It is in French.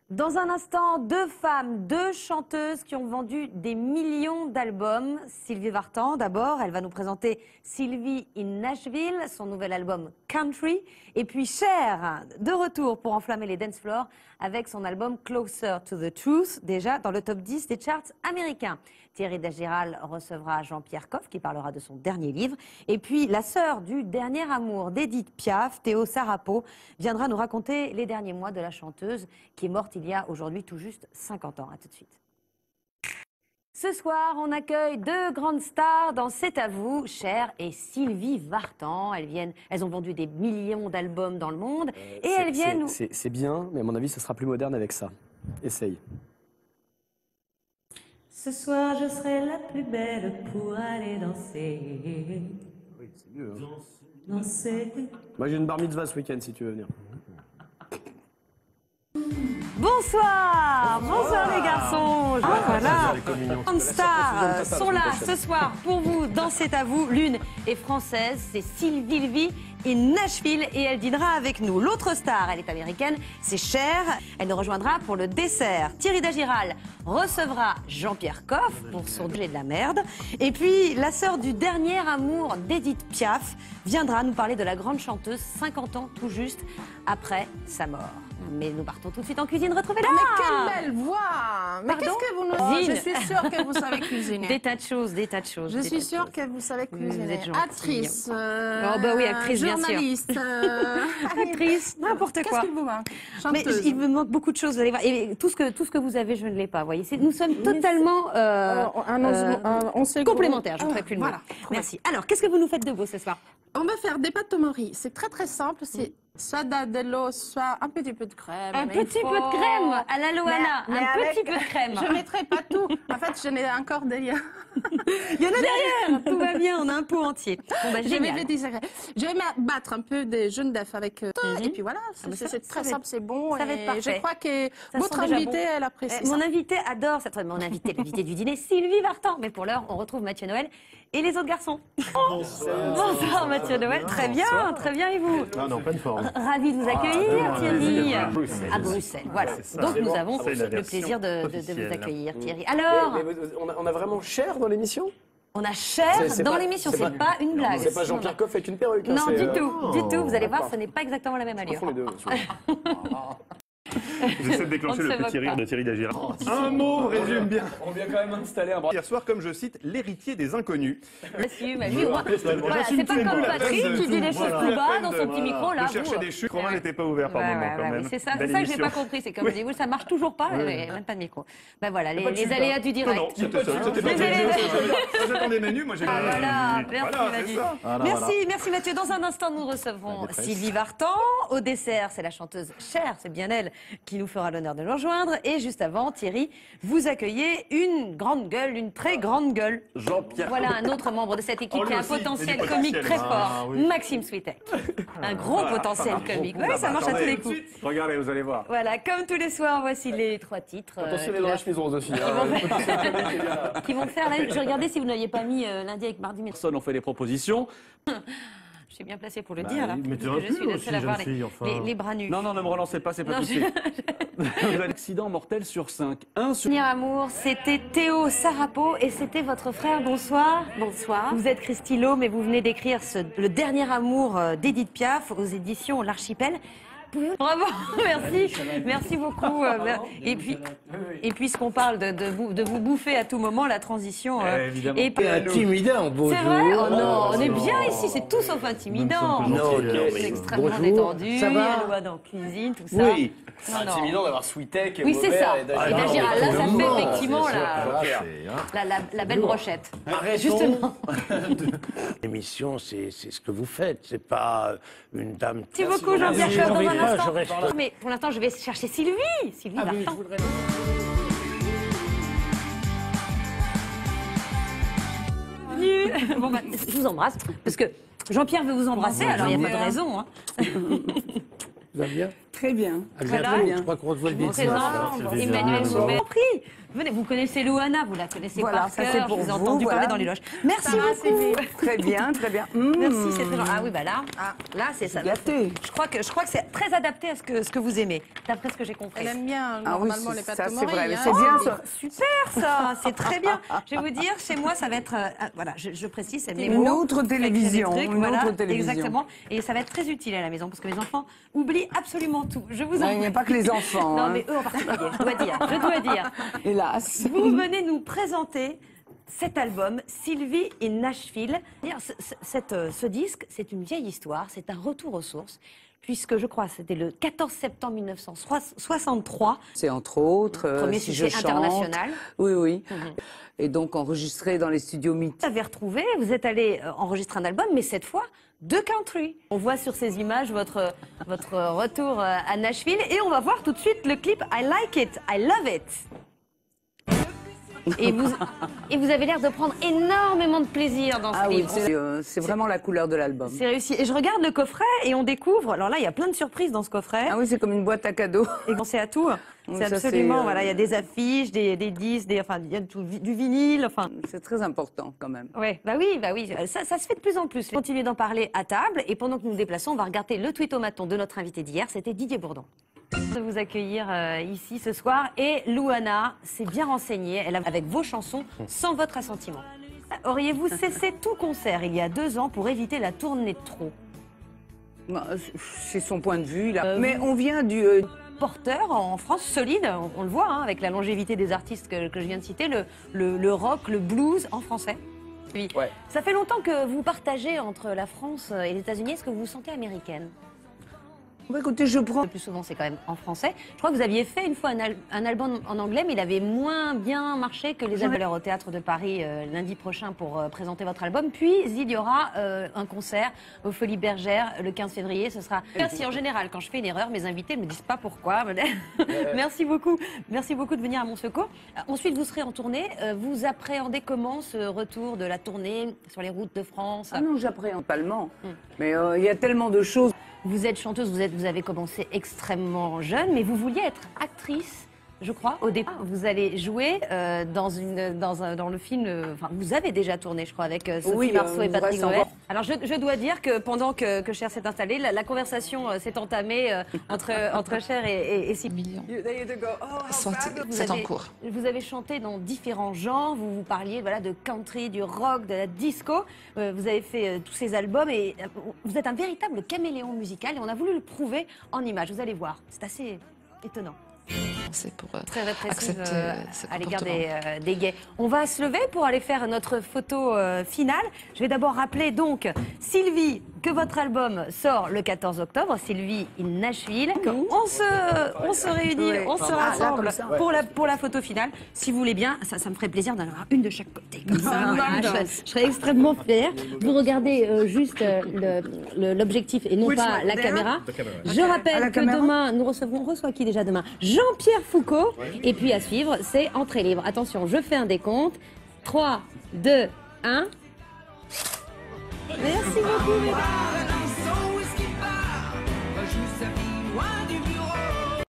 Dans un instant, deux femmes, deux chanteuses qui ont vendu des millions d'albums. Sylvie Vartan, d'abord, elle va nous présenter Sylvie in Nashville, son nouvel album Country. Et puis Cher, de retour pour enflammer les dance floors avec son album Closer to the Truth, déjà dans le top 10 des charts américains. Thierry Dagiral recevra Jean-Pierre Coff qui parlera de son dernier livre. Et puis la sœur du dernier amour d'Edith Piaf, Théo Sarapo, viendra nous raconter les derniers mois de la chanteuse qui est morte il y a aujourd'hui tout juste 50 ans. À tout de suite. Ce soir, on accueille deux grandes stars dans C'est à vous, Cher et Sylvie Vartan. Elles ont vendu des millions d'albums dans le monde et elles viennent... C'est bien, mais à mon avis, ça sera plus moderne avec ça. Essaye. Ce soir, je serai la plus belle pour aller danser. Oui, c'est mieux. Hein. Danser. Moi, j'ai une bar mitzvah ce week-end si tu veux venir. Bonsoir, bonsoir les garçons. Voilà, les stars sont là ce soir pour vous dans C'est à vous. L'une est française, c'est Sylvie in Nashville et elle dînera avec nous. L'autre star, elle est américaine, c'est Cher. Elle nous rejoindra pour le dessert. Thierry Dagiral recevra Jean-Pierre Coff pour son J'ai de la merde. Et puis la sœur du dernier amour d'Edith Piaf viendra nous parler de la grande chanteuse 50 ans tout juste après sa mort. Mais nous partons tout de suite en cuisine. Retrouvez-la. Mais quelle belle voix. Mais qu'est-ce que vous nous... Je suis sûre que vous savez cuisiner. Des tas de choses, des tas de choses. Je suis sûre que vous savez cuisiner. Vous êtes actrice, oh bah oui, actrice, bien sûr. journaliste, actrice, n'importe quoi. Qu'est-ce qu'il vous manque? Mais il me manque beaucoup de choses, vous allez voir. Et tout ce que vous avez, je ne l'ai pas. Voyez, nous sommes totalement complémentaires. Je ne ferai plus le mot. Voilà. Merci. Alors, qu'est-ce que vous nous faites de beau ce soir? On va faire des pâtes au mori. C'est très très simple. C'est soit de l'eau, soit un petit peu de crème. Un petit peu de crème à la Loana. Un petit peu de crème. Je ne mettrai pas tout. En fait, je n'ai encore derrière. Il y en a derrière. Tout va bien. On a un pot entier. Bon, bah, génial. Je vais battre un peu des jaunes d'œufs avec et puis voilà. C'est très simple, c'est bon. Ça va être parfait. Je crois que votre invitée, elle apprécie ça. Mon invité adore cette. Mon invité, l'invité du dîner, Sylvie Vartan. Mais pour l'heure, on retrouve Mathieu Noël et les autres garçons. Bonsoir Mathieu Noël. Très bien, très bien. Et vous? Non, pas de forme. Ravi de vous accueillir, Thierry. À Bruxelles, voilà. Donc nous avons le plaisir de vous accueillir, Thierry. Alors, on a vraiment Cher dans l'émission? on a Cher dans l'émission, c'est pas une blague. C'est pas Jean-Pierre Coff avec une perruque. Non, du tout. Vous allez voir, ce n'est pas exactement la même allure. Les deux. J'essaie de déclencher le petit rire de Thierry Dagiral. Un mot résume bien. On vient quand même installer un bras. Hier soir, comme je cite, l'héritier des inconnus. Monsieur, voilà, c'est pas comme Patrick qui dit des choses plus bas dans son petit micro là. Je cherchais des chutes, Romain n'était pas ouvert par moment quand même. C'est ça que j'ai pas compris. C'est comme je dis, ça marche toujours pas, même pas de micro. Ben voilà, les aléas du direct. Non, c'était ça. J'attendais Manu, moi j'ai gagné. Voilà, merci Mathieu. Dans un instant, nous recevrons Sylvie Vartan. Au dessert, c'est la chanteuse Cher, c'est bien elle qui nous fera l'honneur de nous rejoindre. Et juste avant, Thierry, vous accueillez une grande gueule, une très grande gueule. Jean-Pierre. Voilà un autre membre de cette équipe qui a un potentiel comique très fort. Maxime Switek. Un gros potentiel comique. Oui, ça marche à tous les coups. Regardez, vous allez voir. Voilà, comme tous les soirs, voici les trois titres. Attention, les dans la chemise rose aussi. Qui vont faire la... Je regardais si vous n'aviez pas mis lundi avec mardi. Personne ont fait des propositions. Je suis bien placée pour le dire, là. Mais tu Je suis la seule à avoir les bras nus. Non, ne me relancez pas, c'est pas tout de suite. Un accident mortel sur 5. Dernier amour, c'était Théo Sarapo et c'était votre frère. Bonsoir. Bonsoir. Vous êtes Christy Lowe, mais vous venez d'écrire le dernier amour d'Edith Piaf aux éditions L'Archipel. Bravo, merci beaucoup. Et puisqu'on parle de vous bouffer à tout moment, la transition. Évidemment. Et intimidant, bonjour. C'est vrai? Oh non, on est bien ici, c'est tout sauf intimidant. Non, c'est extrêmement détendu. Ça va? Il y a dans la cuisine, tout ça. Oui. C'est intimidant d'avoir Switek. Oui, c'est ça. Et Dagiral, là, ça non, fait effectivement c'est la belle brochette. Justement. L'émission, c'est ce que vous faites. C'est pas une dame. Merci beaucoup, Jean-Pierre Coff, dans un instant. Mais pour l'instant, je vais chercher Sylvie. Sylvie Vartan. Bienvenue. Bon, bah, je vous embrasse. Parce que Jean-Pierre veut vous embrasser, alors il n'y a pas de raison. Hein. Vous allez bien? Très bien. À Voilà. bientôt. Je crois qu'on revoit le Je vous business. présente Emmanuel Saubet. Compris. Venez, vous connaissez Louana, vous la connaissez Voilà, par ça, cœur, c'est pour je vous ai vous, entendu voilà. parler dans les loges. Merci Ça va, beaucoup. Sylvie. Très bien, très bien. Merci, c'est très gentil. Ah oui, bah là c'est ça. Gâté. Je crois que c'est très adapté à ce que vous aimez, d'après ce que j'ai compris. Elle aime bien Ah oui, normalement les pâtes ça, de c'est vrai. Marie. C'est bien ça. Super ça, c'est très bien. Je vais vous dire, chez moi, ça va être, voilà, je précise, c'est Une autre télévision, une autre télévision. Exactement. Et ça va être très utile à la maison parce que mes enfants oublient absolument tout. Je vous en Il n'y a pas que les enfants. Non, hein. mais eux en particulier, je dois dire. Hélas. Vous venez nous présenter cet album, Sylvie in Nashville. Ce disque, c'est une vieille histoire, c'est un retour aux sources, puisque je crois c'était le 14 septembre 1963, C'est entre autres. premier si succès je chante. international. Oui, oui. Mhm. Et donc enregistré dans les studios Mythe. Vous avez retrouvé, vous êtes allé enregistrer un album, mais cette fois de country. On voit sur ces images votre retour à Nashville et on va voir tout de suite le clip I Like It, I Love It. Et vous avez l'air de prendre énormément de plaisir dans ce Ah oui, clip. c'est vraiment la couleur de l'album. C'est réussi. Et je regarde le coffret et on découvre. Alors là, il y a plein de surprises dans ce coffret. Ah oui, c'est comme une boîte à cadeaux. Et pensez à tout. Oui, C'est ça, absolument. c'est, Voilà, il y a des affiches, des disques, enfin, il y a du vinyle. Enfin, C'est très important quand même. ouais, bah oui. Ça se fait de plus en plus. Continuez d'en parler à table. Et pendant que nous nous déplaçons, on va regarder le tweet-o-maton de notre invité d'hier. C'était Didier Bourdon. De vous accueillir ici ce soir. Et Louana s'est bien renseignée. Elle a avec vos chansons sans votre assentiment. Auriez-vous cessé tout concert il y a 2 ans pour éviter la tournée de trop? Bah, c'est son point de vue là. Euh, Mais on vient du. Porteur en France solide, on le voit hein, avec la longévité des artistes que je viens de citer, le rock, le blues en français. Oui. Ouais. Ça fait longtemps que vous partagez entre la France et les États-Unis. Est-ce que vous vous sentez américaine? Bah, écoutez, je prends. Le plus souvent, c'est quand même en français. Je crois que vous aviez fait une fois un album en anglais, mais il avait moins bien marché que les albums au Théâtre de Paris lundi prochain pour présenter votre album. Puis, il y aura un concert aux Folies Bergères le 15 février. Ce sera. Merci. En général, quand je fais une erreur, mes invités ne me disent pas pourquoi. Merci beaucoup. Merci beaucoup de venir à mon secours. Ensuite, vous serez en tournée. Vous appréhendez comment ce retour de la tournée sur les routes de France? Ah non, j'appréhende pas le Mans. Mais il y a tellement de choses. Vous êtes chanteuse, vous avez commencé extrêmement jeune, mais vous vouliez être actrice, je crois, au départ. Vous allez jouer dans le film, enfin, vous avez déjà tourné, je crois, avec Sophie Oui, Marceau et il Patrick reste Noël. encore. Alors, je dois dire que pendant que Cher s'est installée, la conversation s'est entamée entre Cher et Sylvie. C'est en cours. Vous avez chanté dans différents genres, vous parliez voilà, de country, du rock, de la disco, vous avez fait tous ces albums et vous êtes un véritable caméléon musical et on a voulu le prouver en images. Vous allez voir, c'est assez étonnant. C'est pour Très répressive accepter ce à l'égard comportement. des gays. On va se lever pour aller faire notre photo finale. Je vais d'abord rappeler donc, Sylvie, que votre album sort le 14 octobre, Sylvie in Nashville. On se réunit, Oui. on se Ah, là, rassemble comme ça. pour la photo finale. Si vous voulez bien, ça me ferait plaisir d'en avoir une de chaque côté. Comme ça, voilà, je serais extrêmement fière. Vous regardez juste l'objectif et non pas la caméra. Je À rappelle la que caméra. demain, on reçoit qui déjà demain? Jean-Pierre Foucault. Et puis à suivre, c'est Entrée libre. Attention, je fais un décompte. 3, 2, 1. Merci beaucoup, mesdames. Juste sa vie loin du bureau.